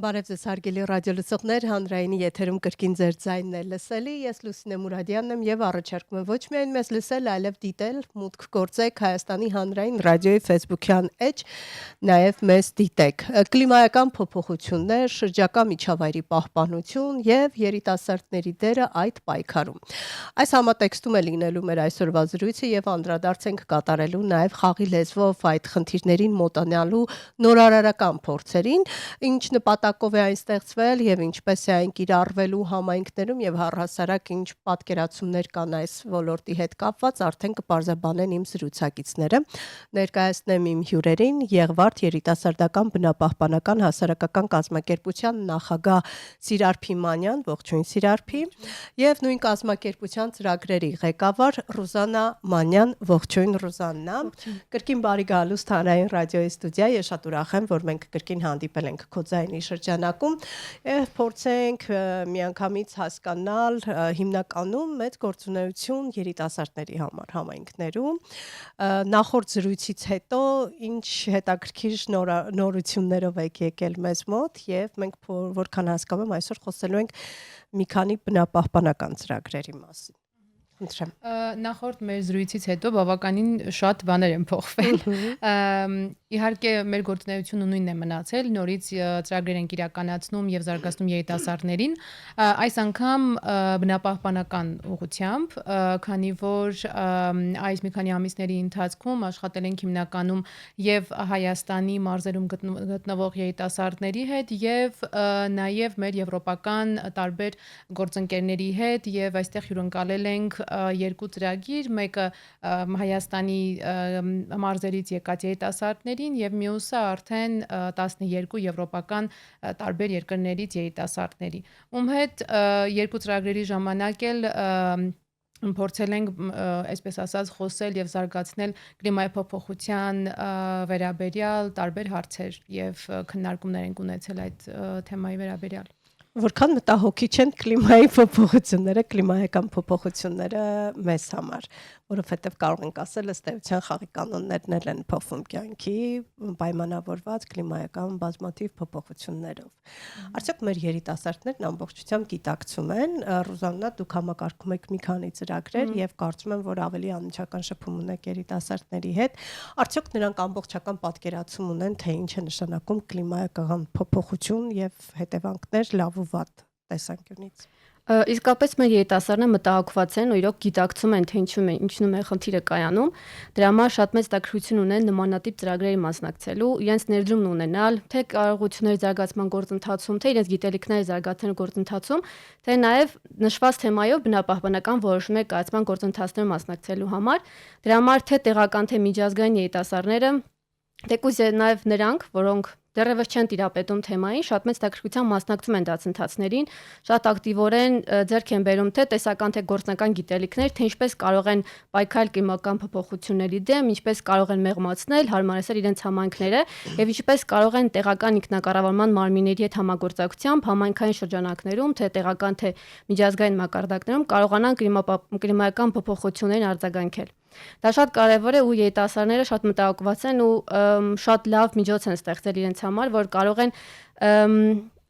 Բարև ձեզ հարգելի ռադիոլսողներ, հանրայինի եթերում կրկին ձեր ձայնն է լսելի, ես Լուսինե Մուրադյանն եմ եւ առաջարկում եմ ոչ միայն մեզ լսել, այլև դիտել, մուտք գործեք Հայաստանի հանրային ռադիոյի Facebook-յան էջ, նաեւ մեզ դիտեք։ Կլիմայական փոփոխություններ, շրջակա միջավայրի պահպանություն եւ երիտասարդների դերը այդ պայքարում։ Այս համատեքստում է լինելու մեր այսօրվա զրույցը եւ անդրադարձ ենք կատարելու նաեւ խաղի լեզվով այդ խնդիրներին մոտենալու նորարարական փորձերին, ինչ նպատակով է այն ստեղծվել եւ ինչպես է այն կիրառվելու համայնքներում եւ առհասարակ ինչ պատկերացումներ կան այս ոլորտի հետ կապված, արդեն կպարզաբանեն իմ զրուցակիցները։ Ներկայացնեմ իմ հյուրերին Եղվարդ երիտասարդական բնապահպանական հասարակական կազմակերպության նախագահ Սիրար Փիմանյան, ողջույն Սիրարփի, եւ նույն կազմակերպության ծրագրերի ղեկավար Ռուզաննա Մանյան, ողջույն Ռուզաննա։ Կրկին բարի գալուստ հանրային ռադիոյի ստուդիա, ես շատ ուրախ եմ, որ մենք կրկին հանդիպել ենք քո ձայնի շրջանակում եւ փորձենք միանգամից հասկանալ հիմնականում մեծ գործունեություն երիտասարդների համար համայնքներում նախորդ զրույցից հետո ինչ հետաքրքիր նորություններով եք եկել մեզ մոտ եւ մենք որքան հասկանում եմ այսօր խոսելու ենք մի քանի բնապահպանական ծրագրերի մասին։ Նախորդ մեր զրույցից հետո բավականին շատ բաներ են փոխվել։ Իհարկե մեր գործունեությունը նույնն է մնացել, նորից ծրագրեր ենք իրականացնում եւ զարգացնում երիտասարդներին, այս անգամ բնապահպանական ուղղությամբ, քանի որ այս մի քանի ամիսների ընթացքում աշխատել ենք հիմնականում եւ Հայաստանի մարզերում գտնվող երիտասարդների հետ եւ նաեւ մեր եվրոպական տարբեր գործընկերների հետ եւ այստեղ հյուրընկալել ենք երկու ծրագիր, մեկը Հայաստանի մարզերից եկած երիտասարդներին եւ մյուսը արդեն 12 եվրոպական տարբեր երկրներից երիտասարդների, ում հետ երկու ծրագրերի ժամանակ էլ փորձել ենք, այսպես ասած, խոսել եւ զարգացնել կլիմայի փոփոխության վերաբերյալ տարբեր հարցեր եւ քննարկումներ ենք ունեցել այդ թեմայի վերաբերյալ։ Որքան մտահոգիչ են կլիմայի փոփոխությունները, կլիմայական փոփոխությունները մեզ համար, որովհետև կարող ենք ասել, ըստ էության խաղի կանոններն են փոխվում կյանքի, պայմանավորված կլիմայական բազմաթիվ փոփոխություններով։ Արդյոք մեր երիտասարդներն ամբողջությամբ գիտակցում են, Ռուզաննա, դուք համակարգում եք մի քանի ծրագրեր եւ կարծում եմ, որ ավելի անմիջական շփում ունեք երիտասարդների հետ, արդյոք նրանք ամբողջական պատկերացում ունեն, թե ինչ է նշանակում կլիմայական փոփոխություն եւ հետևանքներ լավ ու վատ տեսանկյունից։ Իսկապես մեր երիտասարդները մտահոգված են ու իրոք գիտակցում են, թե ինչնում է խնդիրը կայանում, դրա համար շատ մեծ տակրություն ունեն նմանատիպ ծրագրերի մասնակցելու, իրենց ներդրումն ունենալ, թե կարողությունների զարգացման գործընթացում, թե իրենց գիտելիքների զարգացման գործընթացում, թե նաև նշված թեմայով բնապահպանական որոշումների կայացման գործընթացներում մասնակցելու համար, դրա համար թե տեղական, թե միջազգային երիտասարդները, թեկուզ նաև նրանք, որոնք դեռևս չեն տիրապետում թեմային, շատ մեծ տակրության մասնակցում են դասընթացներին, շատ ակտիվորեն ձեռք են բերում թե տեսական, թե գործնական գիտելիքներ, թե ինչպես կարող են պայքարել կլիմական փոփոխությունների դեմ, ինչպես կարող են մեղմացնել, հարմարեցնել իրենց համայնքները եւ ինչպես կարող են տեղական ինքնակառավարման մարմինների հետ համագործակցությամբ համայնքային շրջանակներում, թե տեղական, թե միջազգային մակարդակներում կարողանան կլիմայական փոփոխություններին արձագանքել։ Դա շատ կարևոր է ու երիտասարդները շատ մտահոգված են ու շատ լավ միջոց են ստեղծել իրենց համար, որ կարող են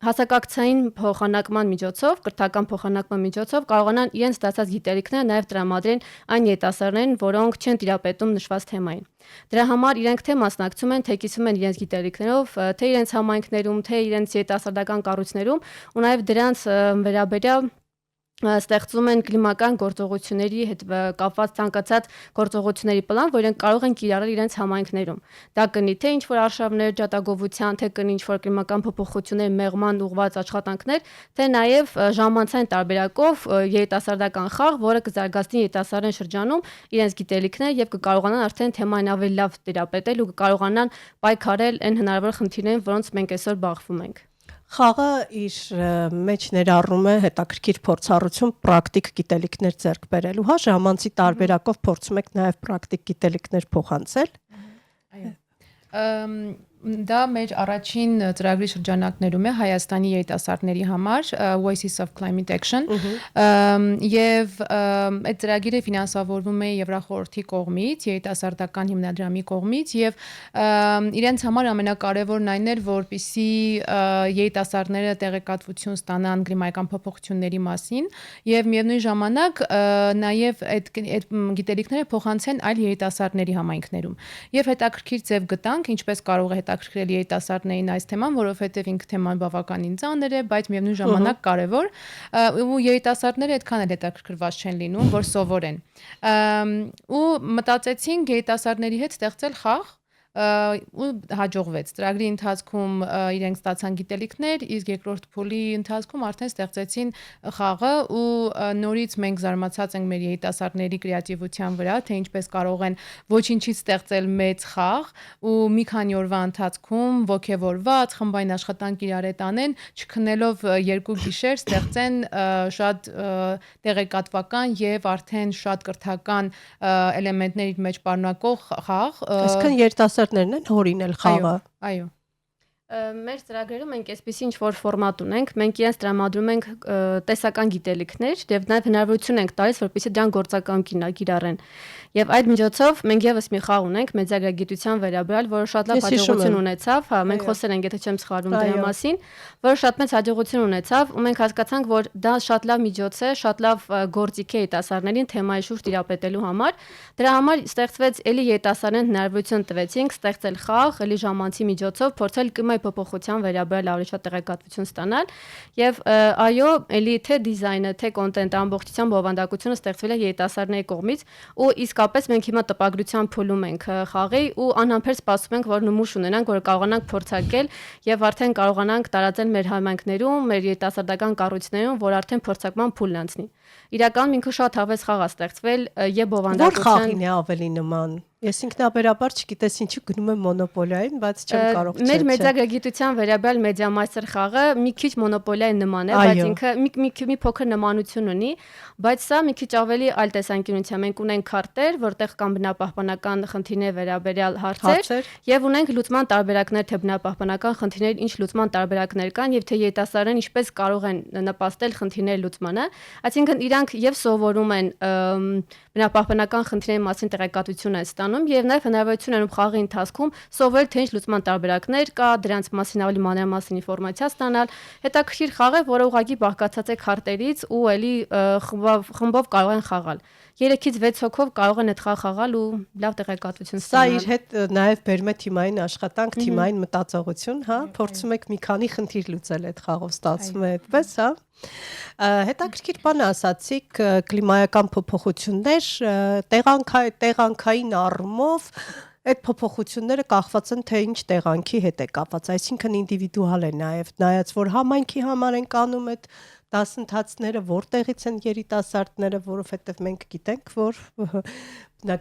հասակակցային փոխանակման միջոցով, կրթական փոխանակման միջոցով կարողանան իրենց ստացած գիտելիքները նաև տրամադրեն այն երիտասարդներին, որոնք չեն տիրապետում նշված թեմային։ Դրա համար իրենք թե մասնակցում են, թե կիսվում են իրենց գիտելիքներով, թե իրենց համայնքներում, թե իրենց երիտասարդական կառույցներում ու նաև դրանց վերաբերյալ ստեղծում են կլիմական գործողությունների հետ կապված ցանկացած գործողությունների պլան, որ իրենք կարող են կիրառել իրենց համայնքներում։ Դա կնի թե ինչ-որ արշավներ ջատագովության, թե կնի ինչ-որ կլիմական փոփոխությունների մեղման ուղղված աշխատանքներ, թե նաև ժամանցային տարբերակով երիտասարդական խաղ, որը կզարգացնի երիտասարդների շրջանում իրենց գիտելիքները եւ կկարողանան արդեն թեմային ավելի լավ տիրապետել ու կկարողանան պայքարել այն հնարավոր խնդիրներին, որոնց մենք այսօր բախվում ենք։ Խաղը իր մեջ ներառում է հետաքրքիր փորձառություն պրակտիկ գիտելիքներ ձեռք բերելու, հա, ժամանցի տարբերակով փորձում եք նաև պրակտիկ գիտելիքներ փոխանցել։ Այո։ Դա մեր առաջին ծրագրի շրջանակներում է Հայաստանի երիտասարդների համար Voices of Climate Action եւ այդ ծրագիրը ֆինանսավորվում է Եվրախորհրդի կողմից, երիտասարդական հիմնադրամի կողմից եւ իրենց համար ամենակարևորն այն էր, որպեսզի երիտասարդները տեղեկատվություն ստանան կլիմայական փոփոխությունների մասին եւ միևնույն ժամանակ նաեւ այդ գիտելիքները փոխանցեն այլ երիտասարդների համայնքներում։ Եվ հետաքրքիր ձև գտանք, ինչպես կարող է հետաքրքրել երիտասարդներին այս թեման, որովհետև ինքը թեման բավականին ծանր է, բայց միևնույն ժամանակ կարևոր, ու երիտասարդները այդքան էլ հետաքրքրված չեն լինում, որ սովորեն։ Ու մտածեցինք երիտասարդների հետ ստեղծել խաղ, ու հաջողվեց։ Ծրագրի ընթացքում իրենք ստացան գիտելիքներ, իսկ երկրորդ փուլի ընթացքում արդեն ստեղծեցին խաղը ու նորից մենք զարմացած ենք մեր երիտասարդների կրեատիվության վրա, թե ինչպես կարող են ոչինչից ստեղծել մեծ խաղ ու մի քանի օրվա ընթացքում ոգևորված խմբային աշխատանք իրար հետ անեն, չքննելով երկու գիշեր ստեղծեն շատ տեղեկատվական եւ արդեն շատ կրթական էլեմենտներ իր մեջ պարունակող խաղ։ Այսինքն երիտասարդներն են հորինել խաղը։ Այո։ Մեր ծրագրերում մենք այսպեսի ինչ-որ ֆորմատ ունենք, մենք իրենց տրամադրում ենք տեսական գիտելիքներ եւ նաեւ հնարավորություն ենք տալիս, որպեսզի դրան գործական կիրառեն։ Եվ այդ միջոցով մենք եւս մի խաղ ունենք մեծագիտության վերաբերյալ, որը շատ լավ հաջողություն ունեցավ, հա, մենք խոսել ենք, եթե չեմ սխալվում դրա մասին, որը շատ մեծ հաջողություն ունեցավ, ու մենք հասկացանք, որ դա շատ լավ միջոց է, շատ լավ գործիք է երիտասարդներին թեմայի շուրջ տիրապետելու համար։ Դրա համար ստեղծվեց էլի երիտասարդներին հնարավորություն տվեցինք ստեղծել խաղ, էլի ժամանցի միջոցով փորձել կլիմայի փոփոխության վերաբերյալ ավելի շատ տեղեկատվություն ստանալ եւ այո, էլի թե դիզայնը, թե կոնտենտը ամբողջությամբ բովանդակությունը ստեղծվել է երիտասարդների կողմից ու իսկապես մենք հիմա տպագրության փուլում ենք խաղի ու անհամբեր սպասում ենք, որ նմուշ ունենանք, որ կարողանանք փորձարկել եւ արդեն կարողանանք տարածել մեր համայնքներում, մեր երիտասարդական կառույցներում, որ արդեն փորձարկման փուլն անցնի։ Իրականում ինքը շատ հավես խաղ է ստեղծվել եւ բովանդակության։ Որ խաղին է ավելի նման։ Ես ինքնաբերաբար չգիտես ինչու գնում եմ մոնոպոլիային, բայց չեմ կարող չել։ Մեր մեծագիտության վերաբերյալ մեդիամայստեր խաղը մի քիչ մոնոպոլիային նման է, բայց ինքը մի փոքր նմանություն ունի, բայց սա մի քիչ ավելի այլ տեսանկյունությամբ։ Մենք ունենք քարտեր, որտեղ կան բնապահպանական խնդիրների վերաբերյալ հարցեր, եւ ունենք լուծման տարբերակներ, թե բնապահպանական խնդիրների ինչ լուծման տարբերակներ կան եւ թե երիտասարդներն ինչպես կարող են նպաստել խնդիրների լուծմանը։ Այսինքն իրանք եւ սովորում են բնապահպանական խնդիրների մասին տեղեկատվություն են ստանում եւ նաեւ հնարավորություն են խաղի ընթացքում սովորել թե ինչ լուծման տարբերակներ կա, դրանց մասին ավելի մանրամասն ինֆորմացիա ստանալ։ Հետաքրքիր խաղ է, որը ուղղակի բաղկացած է քարտերից ու էլի խմբով կարող են խաղալ։ 3-ից 6 հոգով կարող են այդ խաղ խաղալ ու լավ տեղեկատվություն ստանալ։ Սա ստանալ։ իր հետ նաեւ բերում է թիմային աշխատանք, թիմային մտածողություն, հա, փորձում եք մի քանի խնդիր լուծել այդ խաղով, ստացվում է այդպես, հա։ Հետաքրքիր բան ասացիք, կլիմայական փոփոխություններ, տեղանքային առումով այդ փոփոխությունները կախված են թե ինչ տեղանքի հետ է կապված, այսինքն ինդիվիդուալ է նաև, նայած որ համայնքի համար են կանում այդ դասընթացները, որտեղից են երիտասարդները, որովհետև մենք գիտենք, որ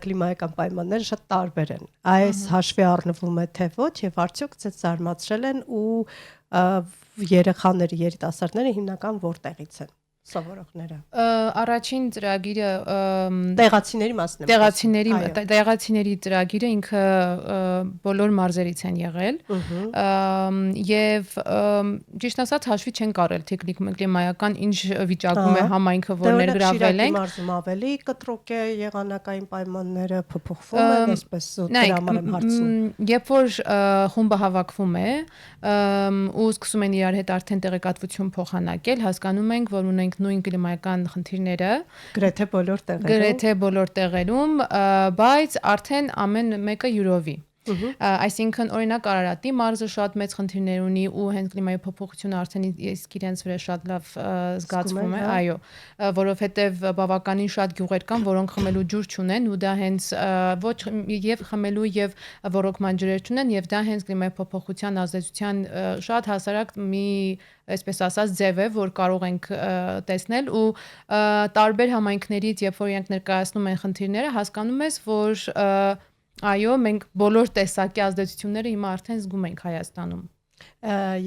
կլիմայական պայմանները շատ տարբեր են։ Այս հաշվի առնվում է թե ոչ եւ արդյոք ցած զարմացրել են ու երեխաները, երիտասարդները հիմնական որտեղից են սովորողները։ Առաջին ծրագիրը Տեղացիների մասն է։ Տեղացիների ծրագիրը ինքը բոլոր մարզերից են եղել եւ ճիշտ ասած հաշվի չեն կարել թե կլիմայական ինչ վիճակում է համայնքը, որ ներգրավել են։ Մարզում ավելի կտրուկ է եղանակային պայմանները փոփոխվում են, այսպես դրա համար եմ հարցնում։ Երբ որ խումբը հավաքվում է ու սկսում են իրար հետ արդեն տեղեկատվություն փոխանակել, հասկանում ենք, որ ունենք նույն կլիմայական խնդիրները գրեթե բոլոր տեղերում, բայց արդեն ամեն մեկը յուրովի։ Այսինքն օրինակ Արարատի մարզը շատ մեծ խնդիրներ ունի ու հենց կլիմայի փոփոխությունը արդեն իսկ իրենց վրա շատ լավ զգացվում է, այո, որովհետև բավականին շատ գյուղեր կան, որոնք խմելու ջուր չունեն ու դա հենց ոչ եւ խմելու եւ ոռոգման ջրեր չունեն եւ դա հենց կլիմայի փոփոխության ազդեցության շատ հասարակ մի այսպես ասած ձև է, որ կարող ենք տեսնել ու տարբեր համայնքներից, երբ որ իրենք ներկայացնում են խնդիրները, հասկանում ես, որ այո, մենք բոլոր տեսակի ազդեցությունները հիմա արդեն զգում ենք Հայաստանում։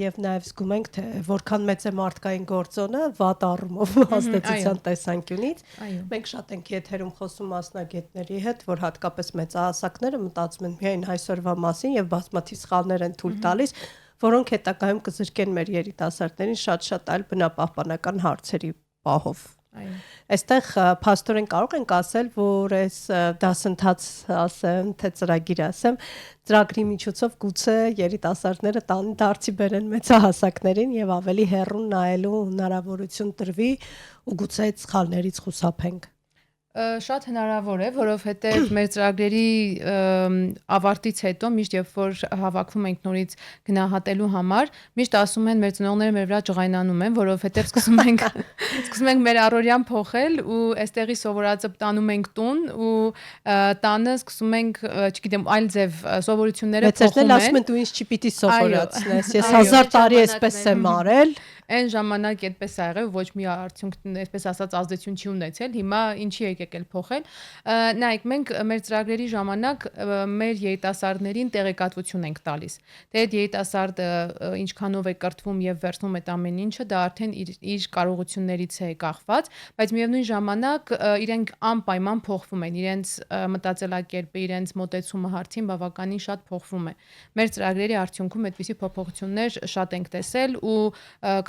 Եվ նաև զգում ենք, թե որքան մեծ է մարդկային գործոնը վատ առումով ազդեցության տեսանկյունից։ Մենք շատ ենք եթերում խոսում մասնագետների հետ, որ հատկապես մեծահասակները մտածում են միայն այսօրվա մասին եւ բազմաթիվ սխալներ են թույլ տալիս, որոնք հետագայում կզրկեն մեր երիտասարդներին շատ այլ բնապահպանական հարցերի պահով։ Այստեղ փաստորեն կարող ենք ասել, որ այս դասընթաց ասեմ, թե ծրագիր ասեմ, ծրագրի միջոցով գուցե երիտասարդները տանի դարձի բերեն մեծահասակներին եւ ավելի հեռուն նայելու հնարավորություն տրվի ու գուցե այդ սխալներից խուսափենք։ Շատ հնարավոր է, որովհետև մեր ծրագրերի ավարտից հետո միշտ երբ որ հավաքվում ենք նորից գնահատելու համար, միշտ ասում են մեր ծնողները մեր վրա ջղայնանում են, որովհետև սկսում ենք մեր առօրյան փոխել ու այստեղի սովորածը տանում ենք տուն ու տանը սկսում ենք, չգիտեմ, այլ ձև սովորությունները փոխում են։ Ասում են դու ինձ չպիտի սովորացնես, ես 1000 տարի այսպես եմ արել։ Այն ժամանակ այդպես ա եղել, ոչ մի արդյունք, այսպես ասած, ազդեցություն չի ունեցել, հիմա ինչի եկեք էլ փոխել։ Նայեք, մենք մեր ծրագրերի ժամանակ մեր երիտասարդներին տեղեկատվություն ենք տալիս։ Թե այդ երիտասարդը ինչքանով է կրթվում եւ վերցնում այդ ամեն ինչը, դա արդեն իր կարողություններից է կախված, բայց միևնույն ժամանակ իրենք անպայման փոխվում են, իրենց մտածելակերպը, իրենց մոտեցումը հարցին բավականին շատ փոխվում է։ Մեր ծրագրերի արդյունքում այդպիսի փոփոխություններ շատ ենք տեսել ու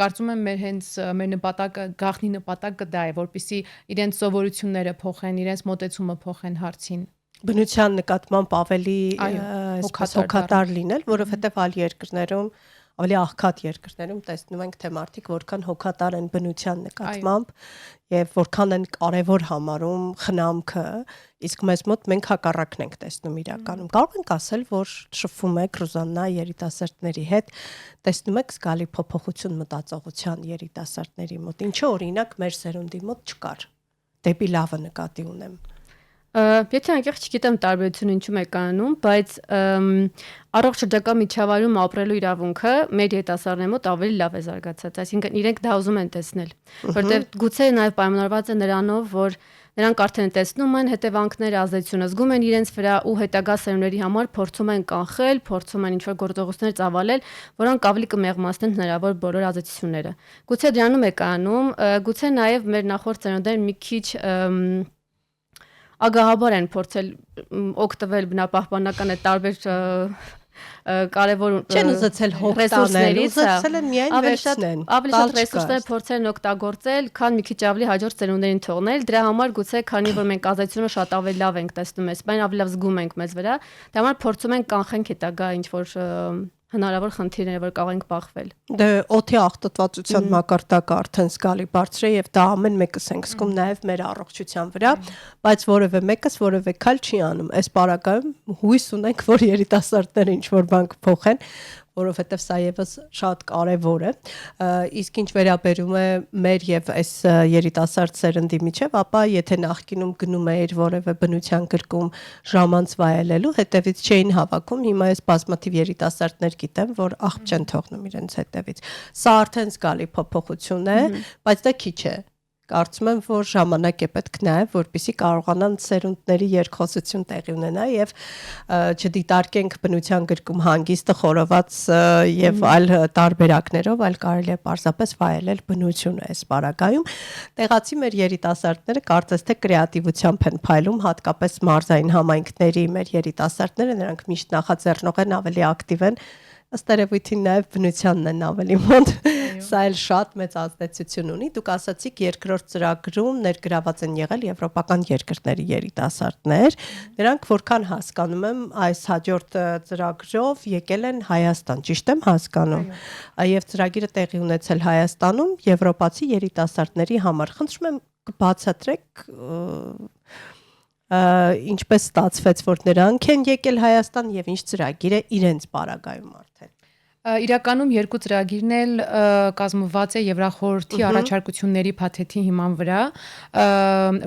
կարծում եմ մեր նպատակը, գաղտնի նպատակը դա է, որպեսզի իրենց սովորությունները փոխեն, իրենց մոտեցումը փոխեն հարցին։ Բնության նկատմամբ ավելի հոգատար լինել, որովհետև այլ երկրներում, ավելի աղքատ երկրներում տեսնում ենք, թե մարդիկ որքան հոգատար են բնության նկատմամբ եւ որքան են կարեւոր համարում խնամքը, իսկ մեզ մոտ մենք հակառակն ենք տեսնում իրականում։ Կարող ենք ասել, որ շփվում եք Ռուզաննա երիտասարդների հետ, տեսնում եք զգալի փոփոխություն մտածողության երիտասարդների մոտ, ինչը օրինակ մեր սերունդի մոտ չկար։ Դեպի լավը նկատի ունեմ։ Եթե անկեղծ չգիտեմ տարբերությունը ինչու է կանում, բայց առողջ շրջակա միջավայրում ապրելու իրավունքը մեր երիտասարդների մոտ ավելի լավ է զարգացած, այսինքն իրենք դա ուզում են տեսնել, որտեղ գուցե նաև պայմանավորված է նրանով, որ նրանք արդեն տեսնում են հետևանքները, ազդեցությունը, զգում են իրենց վրա ու հետագա սերունդների համար փորձում են կանխել, փորձում են ինչ-որ գործողություններ ծավալել, որոնք ավելի կմեղմացնեն հնարավոր բոլոր ազդեցությունները։ Գուցե դրանում է կանում, գուցե նաև մեր նախորդ սերունդները մի քիչ ագահաբար են փորձել օգտվել բնապահպանական այդ տարբեր կարևոր չեն ուզեցել ռեսուրսներից, ուզեցել են միայն վերցնեն։ Ավելի շատ ռեսուրսներ փորձել են օգտագործել, քան մի քիչ ավելի հաջորդ ծերունդերին թողնել։ Դրա համար գուցե քանի որ մենք ազդեցությունը շատ ավելի լավ ենք տեսնում, այսպես ավելի լավ զգում ենք մեզ վրա, դրա համար փորձում ենք կանխենք հետագա ինչ որ հնարավոր խնդիրներ, որ կարող ենք բախվել։ Դե օդի աղտոտվածության մակարդակը արդեն զգալի բարձր է եւ դա ամեն մեկս ենք զգում նաեւ մեր առողջության վրա, բայց որևէ մեկս որևէ քայլ չի անում։ Այս պարագայում հույս ունենք, որ երիտասարդները ինչ որ բան կփոխեն, որովհետև սա եւս շատ կարեւոր է, իսկ ինչ վերաբերում է մեր եւ այս երիտասարդ սերնդի միջև, ապա եթե նախկինում գնում էր որևէ բնության գրկում ժամանց վայելելու, հետևից չէին հավաքում, հիմա այս բազմաթիվ երիտասարդներ գիտեմ, որ աղբ չեն թողնում իրենց հետևից։ Սա արդեն զգալի փոփոխություն է, բայց դա քիչ է։ Կարծում եմ, որ ժամանակ է պետք նաև, որպեսզի կարողանան սերունդների երկխոսություն տեղի ունենա եւ չդիտարկենք բնության գրկում հանգիստը խորոված եւ այլ տարբերակներով, այլ կարելի է պարզապես վայելել բնությունը այս պարագայում։ Տեղացի մեր երիտասարդները կարծես թե կրեատիվությամբ են փայլում, հատկապես մարզային համայնքների մեր երիտասարդները, նրանք միշտ նախաձեռնող են, ավելի ակտիվ են։ Ըստ երևույթին նաև բնությանն են ավելի մոտ, սա էլ շատ մեծ ազդեցություն ունի։ Դուք ասացիք երկրորդ ծրագրում ներգրաված են եղել եվրոպական երկրների երիտասարդներ, նրանք որքան հասկանում եմ այս հաջորդ ծրագրով եկել են Հայաստան, ճիշտ եմ հասկանում։ Եվ ծրագիրը տեղի ունեցել Հայաստանում եվրոպացի երիտասարդների համար։ Խնդրում եմ կբացատրեք ինչպես ստացվեց, որ նրանք են եկել Հայաստան եւ ինչ ծրագիր է իրենց պարագայում արդեն։ Իրականում երկու ծրագիրն էլ կազմված է Եվրախորհրդի առաջարկությունների փաթեթի հիման վրա,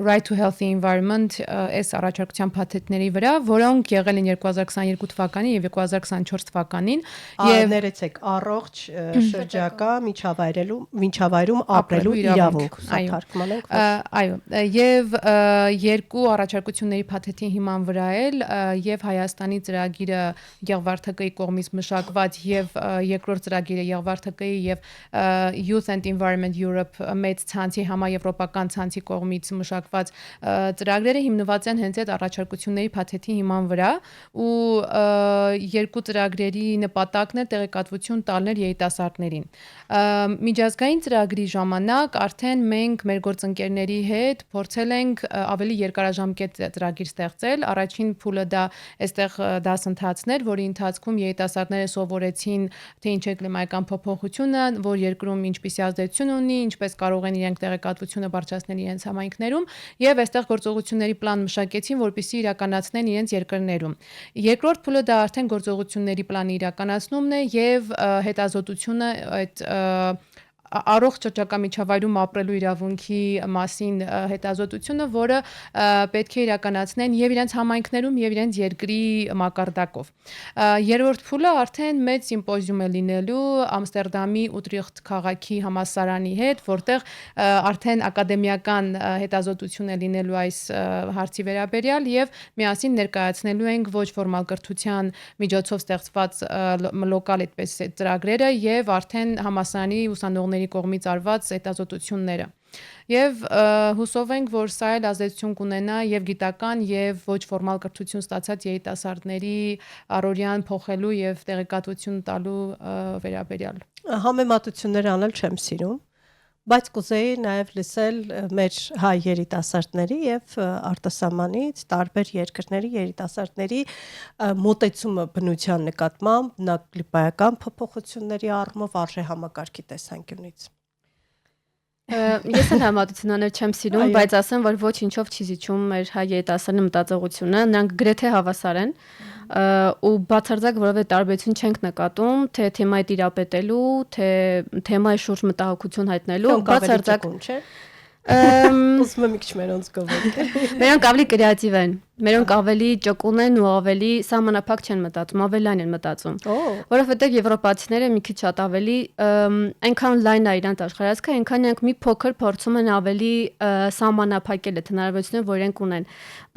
Right to Healthy Environment այս առաջարկության փաթեթների վրա, որոնք եղել են 2022 թվականին եւ 2024 թվականին եւ ներեցեք առողջ շրջակա միջավայրում ապրելու իրավունք, սա թարգմանել ենք։ Այո, եւ երկու առաջարկությունների փաթեթի հիման վրա էլ եւ Հայաստանի ծրագիրը Գեղվարդակայի կողմից մշակված եւ երկրորդ ծրագիրը ԵՂՎԱՐԴԿ-ի եւ Youth and Environment Europe մեծ ցանցի համաեվրոպական ցանցի կողմից մշակված ծրագրերը հիմնված են հենց այդ առաջարկությունների փաթեթի հիման վրա ու երկու ծրագրերի նպատակն է տեղեկատվություն տալներ երիտասարդներին։ Միջազգային ծրագրի ժամանակ արդեն մենք մեր գործընկերների հետ փորձել ենք ավելի երկարաժամկետ ծրագիր ստեղծել։ Առաջին փուլը դա այստեղ դասընթացներ, որի ընթացքում երիտասարդները սովորեցին թե ինչ է կլիմայական փոփոխությունը, որ երկրում ինչպիսի ազդեցություն ունի, ինչպես կարող են իրենք տեղեկատվությունը բարձրացնել իրենց համայնքներում եւ այստեղ գործողությունների պլան մշակեցին, որպեսզի իրականացնեն իրենց երկրներում։ Երկրորդ փուլը դա արդեն գործողությունների պլանի իրականացումն է եւ հետազոտությունը այդ առողջ շրջակա միջավայրում ապրելու իրավունքի մասին հետազոտությունը, որը պետք է իրականացնեն եւ իրենց համայնքներում եւ իրենց երկրի մակարդակով։ Երրորդ փուլը արդեն մեծ սիմպոզիում է լինելու Ամստերդամի Ուտրիխտ քաղաքի համալսարանի հետ, որտեղ արդեն ակադեմիական հետազոտություն է լինելու այս հարցի վերաբերյալ եւ միասին ներկայացնելու ենք ոչ ֆորմալ կրթության միջոցով ստեղծված լոկալ այդպես ծրագրերը եւ արդեն համալսարանի ուսանողների կողմից արված հետազոտությունները։ Եվ հուսով ենք, որ սա էլ ազդեցություն կունենա եւ գիտական եւ ոչ ֆորմալ կրթություն ստացած երիտասարդների առօրյան փոխելու եւ տեղեկատվություն տալու վերաբերյալ։ Համեմատություններ անել չեմ սիրում, բայց կուզեի նաեւ լսել մեր հայ երիտասարդների եւ արտասահմանից տարբեր երկրների երիտասարդների մոտեցումը բնության նկատմամբ, կլիմայական փոփոխությունների առումով արժե համակարգի տեսանկյունից։ Ես էլ համատություն անել չեմ սիրում, բայց ասեմ, որ ոչինչով չի զիջում մեր հայ երիտասարդի մտածողությունը, նրանք գրեթե հավասար են ու բացարձակ որևէ տարբերություն չենք նկատում, թե թեմայի տիրապետելու, թե թեմայի շուրջ մտահոգություն հայտնելու, բացարձակ Ուզում եմ մի քիչ մերոնց գովել։ Նրանք ավելի կրեատիվ են, մերոնք ավելի ճկուն են ու ավելի սահմանափակ չեն մտածում, ավելի լայն են մտածում։ Որովհետև եվրոպացիները մի քիչ շատ ավելի այնքան լայն է իրանց աշխարհայացքը, այնքան նրանք մի փոքր փորձում են ավելի սահմանափակել այդ հնարավորությունները, որ իրենք ունեն։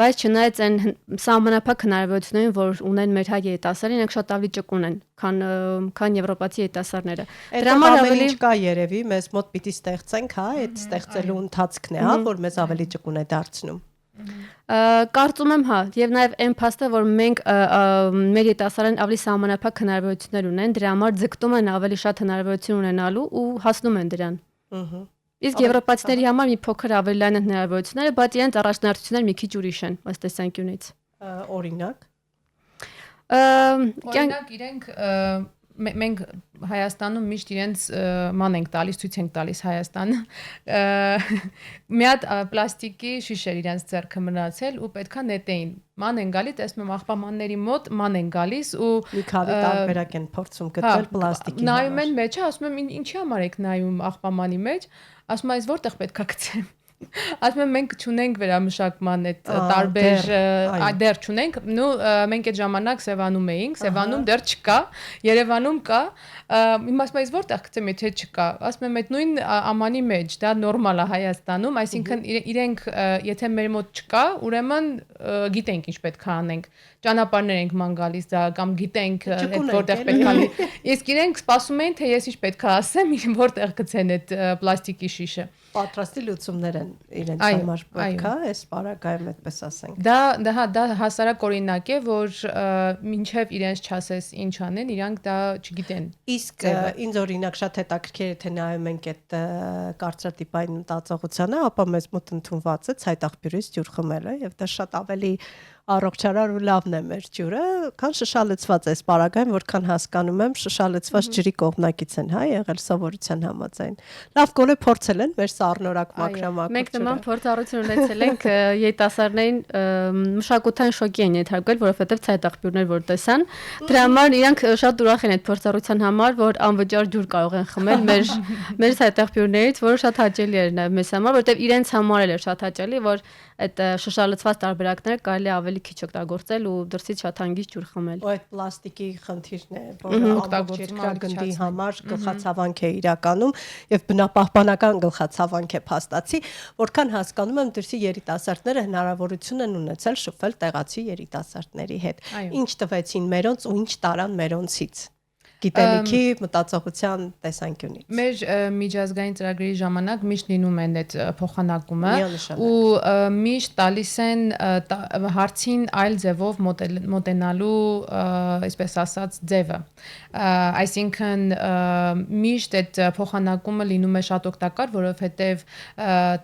Բայց չնայած այն սահմանափակ հնարավորություններին, որ ունեն մեր հայ երիտասարդները, նրանք շատ ավելի ճկուն են, քան եվրոպացի երիտասարդները։ Դրա համար ավելի ինչ կա երևի, մեզ մոտ պիտի ստեղծենք, հա, այդ ստեղծելու ընթացքն է, հա, որ մեզ ավելի ճկուն է դարձնում։ Կարծում եմ, հա, եւ նաեւ այն փաստը, որ մենք մեր երիտասարդներն ավելի սահմանափակ հնարավորություններ ունեն, դրա համար ձգտում են ավելի շատ հնարավորություն ունենալու ու հասնում են դրան։ Իսկ եվրոպացիների համար մի փոքր ավելի լայն են հնարավորությունները, բայց իրենց առաջնահերթությունները մի քիչ ուրիշ են, ըստ տեսանկյունից։ Օրինակ իրենք մենք Հայաստանում միշտ իրենց ման ենք տալիս, ցույց ենք տալիս Հայաստանը։ Մի հատ պլաստիկի շիշեր իրենց ձեռքը մնացել ու պետքա նետեին։ Ման են գալիս, տեսնում եմ աղբամանների մոտ ման են գալիս ու մի քանի տարբերակ են փորձում գտնել պլաստիկի։ Նայում են մեջը, ասում եմ ինչի համար եք նայում աղբամանի մեջ, ասում եմ այս որտեղ պետքա գցեմ։ Ասում եմ մենք չունենք վերամշակման այդ տարբեր դեռ չունենք, նու մենք այդ ժամանակ Սևանում էինք, Սևանում դեռ չկա, Երևանում կա, իմ ասում եմ այս որտեղ գցեմ, եթե չկա, ասում եմ այդ նույն ամանի մեջ, դա նորմալ է Հայաստանում, այսինքն իրենք եթե մեր մոտ չկա, ուրեմն գիտենք ինչ պետք է անենք, ճանապարհներ ենք ման գալիս դա կամ գիտենք այդ որտեղ պետք է, իսկ իրենք սպասում են թե ես ինչ պետք է ասեմ, որտեղ գցեն այդ պլաստիկի շիշը։ Պատրաստի լուծումներ են իրենց համար պետք է, այս պարագայում այդպես ասենք։ Դա հասարակ օրինակ է, որ մինչև իրենց չասես ինչ անեն, իրանք դա չգիտեն։ Իսկ ինձ օրինակ շատ հետաքրքիր է թե նայում ենք այդ կարծրատիպային մտածողությանը, ապա մեզ մոտ ընդունված է ցայտաղբյուրից ջուր խմելը եւ դա շատ ավելի առողջարար ու լավն է մեր ջուրը, քան շշալցված է սպարագայում, որքան հասկանում եմ, շշալցված ջրի կողմնակից են, հա, եղել սովորության համաձայն։ Լավ գոլե փորձել են մեր սառնորակ մաքրամաքուր։ Մենք նման փորձառություն ունեցել ենք երիտասարդներին մշակութային շոկի են ենթարկվել, որովհետև ցայտաղբյուրներ որ տեսան, դրա համար իրանք շատ ուրախ են այդ փորձառության համար, որ անվճար ջուր կարող են խմել մեր ցայտաղբյուրներից, որը շատ հաճելի էր նաև մեզ համար, որովհետև իրենց համար էլ էր շատ հաճելի, որ այդ շշալցված տարբերակները կարելի ավելի քիչ օգտագործել ու դրսից շատ հանգիստ ջուր խմել։ Ու այդ պլաստիկի խնդիրն է, որը երկրագնդի համար գլխացավանք է իրականում եւ բնապահպանական գլխացավանք է փաստացի, որքան հասկանում եմ դրսի երիտասարդները հնարավորություն են ունեցել շփվել տեղացի երիտասարդների հետ։ Ինչ տվեցին մերոնց ու ինչ տարան մերոնցից։ գիտելիքի մտածողության տեսանկյունից։ Մեր միջազգային ծրագրերի ժամանակ միշտ լինում են այդ փոխանակումը Միանշանակ։ ու միշտ տալիս են հարցին այլ ձևով մոտենալու, այսպես ասած, ձևը։ Այսինքն միշտ այդ փոխանակումը լինում է շատ օգտակար, որովհետև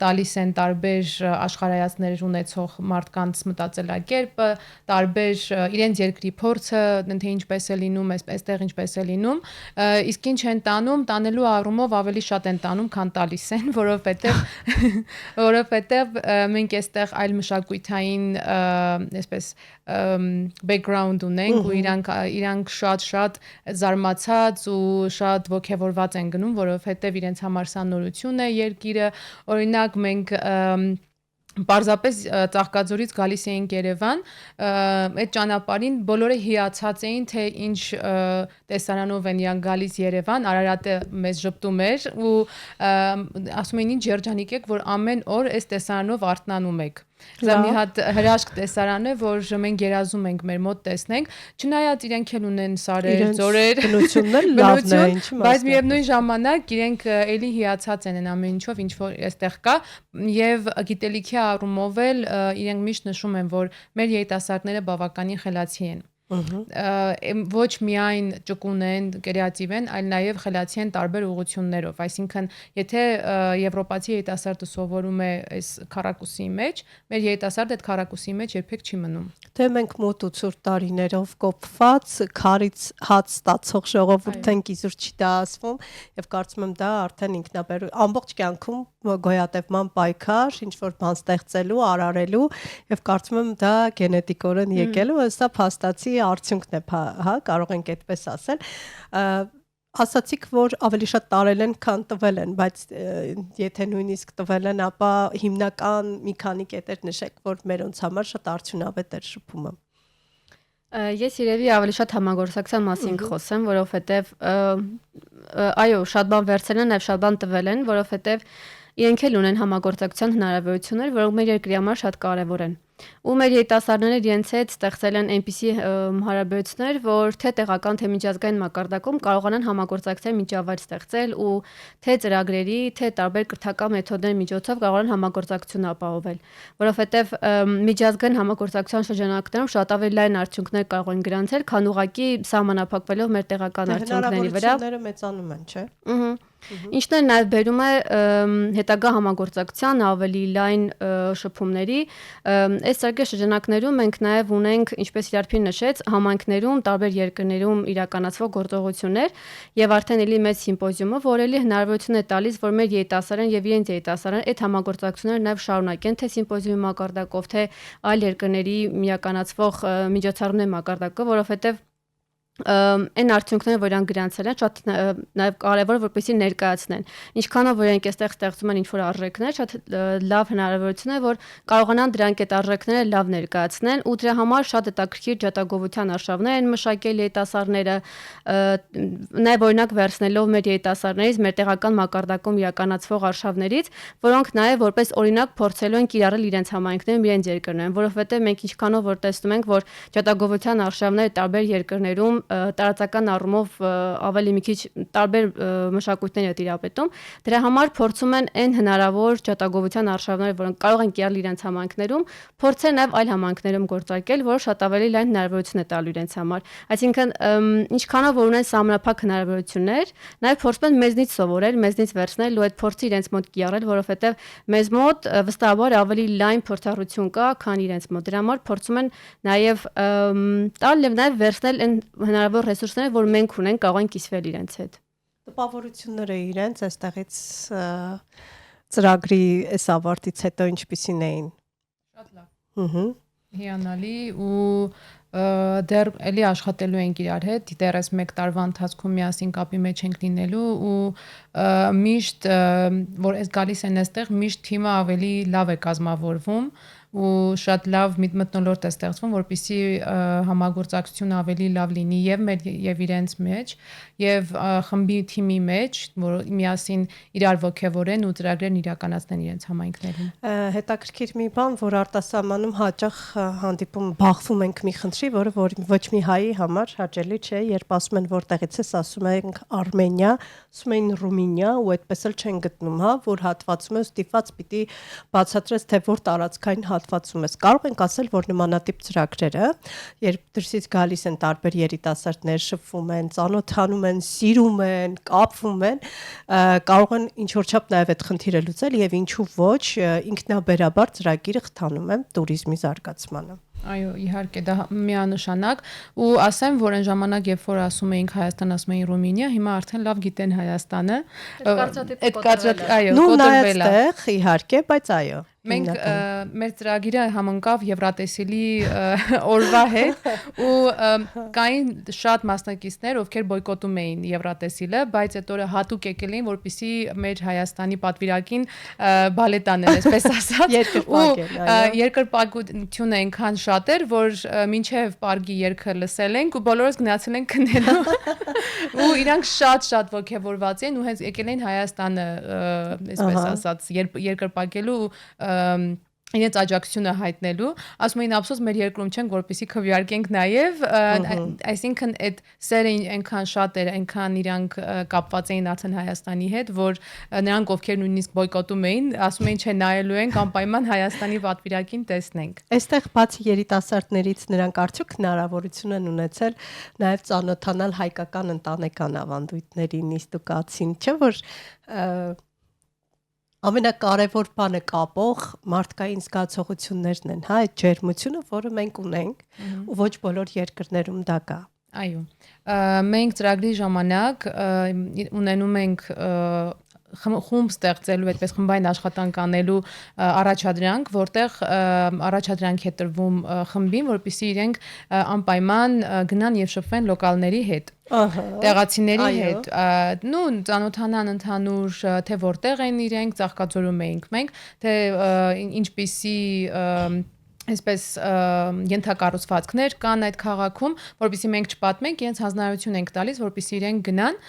տալիս են տարբեր աշխարհայացքներ ունեցող մարդկանց մտածելակերպը, տարբեր իրենց երկրի փորձը, թե ինչպես է լինում, այստեղ ինչպես է լինում, իսկ ինչ են տանելու առումով ավելի շատ են տանում, քան տալիս են, որովհետև մենք այստեղ այլ մշակութային, այսպես background ունենք ու իրանք շատ զարմացած ու շատ ողջավորված են գնում, որովհետև իրենց համար սա նորություն է երկիրը, օրինակ մենք Պարզապես Ծաղկաձորից գալիս էինք Երևան, այդ ճանապարհին բոլորը հիացած էին, թե ինչ տեսարանով են իրանք գալիս Երևան, Արարատը մեզ ժպտում էր ու ասում էին ինչ երջանիկ եք, որ ամեն օր այս տեսարանով արթնանում եք։ Դա մի հատ հրաշք տեսարան է, որ մենք երազում ենք մեր մոտ տեսնենք, չնայած իրենք էլ ունեն սարեր, ձորեր, բնություններ լավն է, ինչի՞ բայց միևնույն ժամանակ իրենք էլի հիացած են ամեն ինչով, ինչ որ այստեղ կա, եւ գիտելիքի առումով էլ իրենք միշտ նշում են, որ մեր երիտասարդները բավականին խելացի են։ Ոչ միայն ճկուն են, կրեատիվ են, այլ նաև խելացի են տարբեր ուղղություններով, այսինքն եթե եվրոպացի երիտասարդը սովորում է այս քառակուսի մեջ, մեր երիտասարդը այդ քառակուսի մեջ երբեք չի մնում։ Թե մենք մոտ 8 տարիներով կոփված քարից հաց ստացող ժողովուրդ ենք, իզուր չի դա ասվում, եւ կարծում եմ դա արդեն ինքնաբեր ամբողջ կյանքում գոյատևման պայքար, ինչ որ բան ստեղծելու, արարելու եւ կարծում եմ դա գենետիկորեն եկելու, հստակ փաստացի արդյունքն է, հա, կարող ենք այդպես ասել։ Ասացիք, որ ավելի շատ տարել են, քան տվել են, բայց եթե նույնիսկ տվել են, ապա հիմնական մի քանի կետեր նշեք, որ մերոնց համար շատ արդյունավետ էր շփումը։ Ես իրևի ավելի շատ համագործակցության մասին կխոսեմ, որովհետև այո, շատ բան վերցել են, նաև շատ բան տվել են, որովհետև իրենք էլ ունեն համագործակցության հնարավորություններ, որոնք մեր երկրի համար շատ կարևոր են։ Ու մեր երիտասարդները իրենց հետ ստեղծել են այնպիսի հարաբերություններ, որ թե տեղական, թե միջազգային մակարդակում կարողանան համագործակցել միջավայր ստեղծել ու թե ծրագրերի, թե տարբեր կրթական մեթոդների միջոցով կարողանան համագործակցություն ապահովել, որովհետև միջազգային համագործակցության շրջանակներում շատ ավելի լայն արդյունքներ կարող են գրանցել, քան ուղղակի սահմանափակվելով մեր տեղական արդյունքների վրա։ Հնարավորությունները մեծանում են, չէ՞։ Ինչն էլ նաև բերում է հետագա համագործակցության ավելի լայն շփումների։ Այս ծրագրի շրջանակներում մենք նաև ունենք, ինչպես Իրարփին նշեց, համայնքներում, տարբեր երկրներում իրականացվող գործողություններ եւ արդեն էլի մեծ սիմպոզիումը, որ էլի հնարավորություն է տալիս, որ մեր երիտասարդան եւ իրենց երիտասարդան այդ համագործակցությունները նաև շարունակեն, թե սիմպոզիումի մակարդակով, թե այլ երկրների միականացվող միջոցառումների մակարդակով, որովհետեւ այն արդյունքները, որ իրենք գրանցել են, շատ նաև կարևոր որպեսզի ներկայացնեն։ Ինչքանով որ իրենք այստեղ ստեղծում են ինչ-որ արժեքներ, շատ լավ հնարավորություն է, որ կարողանան դրանք այդ արժեքները լավ ներկայացնեն ու դրա համար շատ հետաքրքիր ջատագովության արշավներ են մշակել երիտասարդները, նաև օրինակ վերցնելով մեր երիտասարդներից, մեր տեղական մակարդակում իրականացվող արշավներից, որոնք նաև որպես օրինակ փորձելու են կիրառել իրենց համայնքներում, իրենց երկրներում, որովհետև մենք ինչքանով որ տեսնում ենք, որ ջատագովության արշավները տարբեր երկրներում տարածական առումով ավելի մի քիչ տարբեր մշակույթներ է տիրապետում, դրա համար փորձում են այն հնարավոր ջատագովության արշավները, որոնք կարող են կիրառել իրենց համայնքներում, փորձել նաև այլ համայնքներում գործարկել, որը շատ ավելի լայն հնարավորություն է տալու իրենց համար։ Այսինքն, ինչքանով որ ունեն սահմանափակ հնարավորություններ, նաև փորձում են մեզնից սովորել, մեզնից վերցնել ու այդ փորձը իրենց մոտ կիրառել, որովհետև մեզ մոտ վստահաբար ավելի լայն փորձառություն կա, քան իրենց մոտ։ Դրա համար փորձում են նաև տալ եւ նաև վերցնել այն հնարավոր ռեսուրսները, որ մենք ունենք, կարող են կիսվել իրենց հետ։ Տպավորությունները իրենց այստեղից ծրագրի այս ավարտից հետո ինչպիսին էին։ Շատ լավ։ Հիանալի ու դեռ էլի աշխատելու ենք իրար հետ, դեռ այս 1 տարվա ընթացքում միասին կապի մեջ ենք լինելու ու միշտ որ այս գալիս են այստեղ, միշտ թիմը ավելի լավ է կազմավորվում, ու շատ լավ մթնոլորտ է ստեղծվում, որպեսզի համագործակցությունը ավելի լավ լինի եւ մեր եւ իրենց մեջ եւ խմբի թիմի մեջ, որ միասին իրար ողջևորեն ու ծրագրերն իրականացնեն իրենց համայնքներում։ Հետաքրքիր մի բան, որ արտասահմանում հաճախ հանդիպում բախվում ենք մի խնդրի, որը ոչ մի հայի համար հաճելի չէ, երբ ասում են որտեղից ես, ասում ենք Արմենիա, ասում են Ռումինիա ու այդպես էլ չեն գտնում, հա, որ հատվածում է ստիպված պիտի բացատրես, թե որ տարածքային հատվածում ես։ Կարող ենք ասել, որ նմանատիպ ծրագրերը, երբ դրսից գալիս են տարբեր երիտասարդներ, շփվում են, ծանոթանում են, սիրում են, կապվում են, կարող են ինչ որ չափ նաև այդ խնդիրը լուծել եւ ինչու ոչ ինքնաբերաբար ծրագիրը խթանում է туриզմի զարգացմանը։ Այո, իհարկե, դա միանշանակ ու ասեմ, որ այն ժամանակ, երբ որ ասում էինք Հայաստան, ասում էին Ռումինիա, հիմա արդեն լավ գիտեն Հայաստանը։ Այդ կարծրատիպը այո, կոտրվել է։ Իհարկե, բայց այո։ Մենք մեր ծրագիրը համընկավ Եվրատեսիլի օրվա հետ ու կային շատ մասնակիցներ, ովքեր բոյկոտում էին Եվրատեսիլը, բայց այդ օրը հատուկ եկել էին, որպեսզի մեր Հայաստանի պատվիրակին բալետ անեն, այսպես ասած, ու երկրպագությունը այնքան շատ էր, որ մինչև պարգի երգը լսել ենք ու բոլորս գնացել ենք քնելու ու իրանք շատ ողջևորված են ու հենց եկել են Հայաստանը, այսպես ասած, երկրպագելու իրենց աջակցությունը հայտնելու, ասում էին ափսոս մեր երկրում չենք, որպեսզի քվեարկենք նաև, այսինքն այդ սերը այնքան շատ էր, այնքան իրանք կապված էին արդեն Հայաստանի հետ, որ նրանք ովքեր նույնիսկ բոյկոտում էին, ասում էին չէ նայելու ենք անպայման Հայաստանի պատվիրակին տեսնենք։ Այստեղ բացի երիտասարդներից նրանք արդյոք հնարավորություն են ունեցել նաև ծանոթանալ հայկական ընտանեկան ավանդույթներին, նիստուկացին, չէ՞ որ ամենակարևոր բանը կապող մարդկային զգացողություններն են, հա, այդ ջերմությունը, որը մենք ունենք, ու ոչ բոլոր երկրներում դա կա։ Այո։ Մենք ծրագրի ժամանակ ունենում ենք խումբ ստեղծելու, այդպես խմբային աշխատանք անելու առաջադրանք, որտեղ առաջադրանք է տրվում խմբին, որպեսզի իրենք անպայման գնան եւ շփվեն լոկալների հետ։ Տեղացիների հետ, նու ծանոթանան ընդհանուր, թե որտեղ են իրենք, Ծաղկաձորում էինք մենք, թե ինչպիսի այսպես ենթակառուցվածքներ կան այդ քաղաքում, որպեսզի մենք չպատմենք, իրենց հանձնարարություն ենք տալիս, որպեսզի իրենք գնան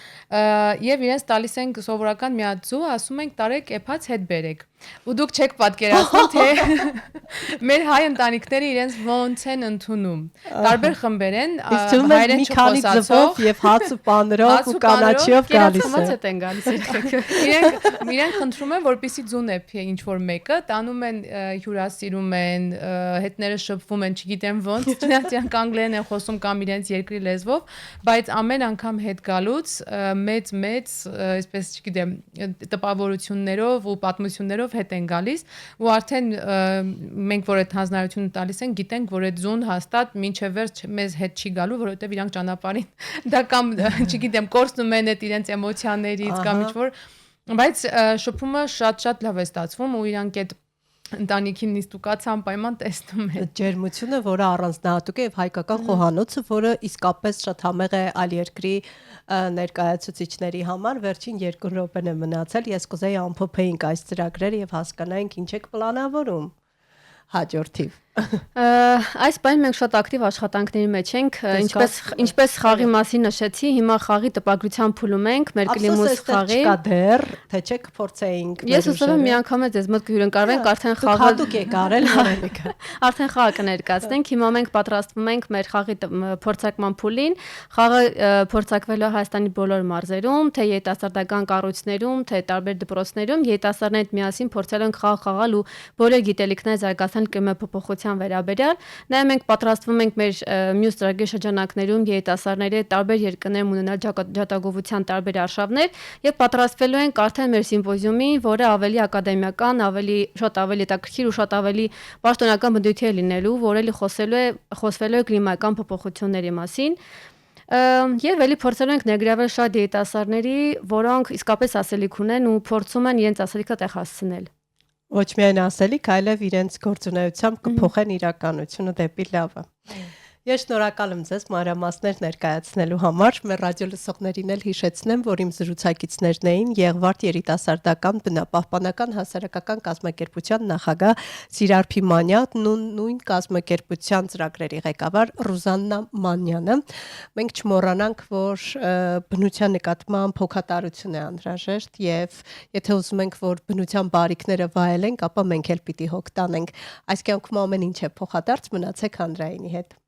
եւ իրենց տալիս ենք սովորական մի հատ ձու, ասում ենք տարեք էփած հետ բերեք։ Ու դուք չեք պատկերացնում, թե մեր հայ ընտանիքները իրենց ոնց են ընդունում։ Տարբեր խմբեր են, հայերեն չխոսացող եւ հաց ու պանրով ու կանաչիով գալիս են գալիս երեխեքը։ Իրենք խնդրում են, որպեսզի ձուն էփի ինչ որ մեկը, տանում են հյուրասիրում են, հետները շփվում են, չգիտեմ ոնց, չնայած իրանք անգլերեն են խոսում կամ իրենց երկրի լեզվով, բայց ամեն անգամ հետ գալուց մեծ, այսպես չգիտեմ, տպավորություններով ու պատմություններով հետ են գալիս ու արդեն մենք որ այդ հանձնարարությունը տալիս են, գիտենք, որ այդ զուն հաստատ մինչև վերջ մեզ հետ չի գալու, որովհետև իրանք ճանապարհին դա կամ չգիտեմ, կորցնում են այդ իրենց էմոցիաներից կամ ինչ որ, բայց շփումը շատ լավ է ստացվում ու իրանք այդ ընտանիքին նիստուկացը անպայման տեսնում են։ Ջերմությունը, որը առանձնահատուկ է եւ հայկական խոհանոցը, որը իսկապես շատ համեղ է այլ երկրի ներկայացուցիչների համար, վերջին 2 րոպեն է մնացել, ես կուզեի ամփոփեինք այս ծրագրերը եւ հասկանայինք ինչ եք պլանավորում հաջորդիվ։ Այս բանը մենք շատ ակտիվ աշխատանքների մեջ ենք, ինչպես խաղի մասին նշեցի, հիմա խաղի տպագրության փուլում ենք, մեր կլիմուս խաղի։ Չկա դեռ, թե չէ կփորձեինք։ Ես ուզում եմ միանգամ ձեզ մոտ հյուրընկալվենք, արդեն խաղը հատուկ է կարել հարելիքը։ Արդեն խաղը կներկայացնենք, հիմա մենք պատրաստվում ենք մեր խաղի փորձարկման փուլին։ Խաղը փորձարկվելու է Հայաստանի բոլոր մարզերում, թե երիտասարդական կառույցներում, թե տարբեր դպրոցներում, երիտասարդներն միասին փորձել են խաղ խաղալ ու բոլոր գիտելիքները զարգացնել կլիմափոփոխության վերաբերյալ։ Նաև մենք պատրաստվում ենք մեր մյուս ծրագրի շրջանակներում երիտասարդների տարբեր երկրներում ունենալ ջատագովության տարբեր արշավներ եւ պատրաստվելու ենք արդեն մեր սիմպոզիումի, որը ավելի ակադեմիական, շատ ավելի հետաքրքիր ու շատ ավելի պաշտոնական բնույթի է լինելու, որը խոսվելու է կլիմայական փոփոխությունների մասին։ Եվ էլի փորձելու ենք ներգրավել շատ երիտասարդների, որոնք իսկապես ասելիք ունեն ու փորձում են իրենց ասելիքը տեղ հասցնել։ Ոչ միայն ասելիք, այլև իրենց գործունեությամբ կփոխեն իրականությունը դեպի լավը։ Ես շնորհակալ եմ ձեզ մանրամասներ ներկայացնելու համար։ Մեր ռադիո լսողներին էլ հիշեցնեմ, որ իմ զրուցակիցներն էին Եղվարդ երիտասարդական բնապահպանական հասարակական կազմակերպության նախագահ Սիրար Փիմանյանն ու նույն կազմակերպության ծրագրերի ղեկավար Ռուզաննա Մանյանը։ Մենք չմոռանանք, որ բնության նկատմամբ հոգատարություն է անհրաժեշտ եւ եթե ուզում ենք, որ բնության բարիքները վայելենք, ապա մենք էլ պիտի հոգ տանենք։ Այս կյանքում ամեն ինչ է փոխադարձ, մնացեք հանրայինի հետ։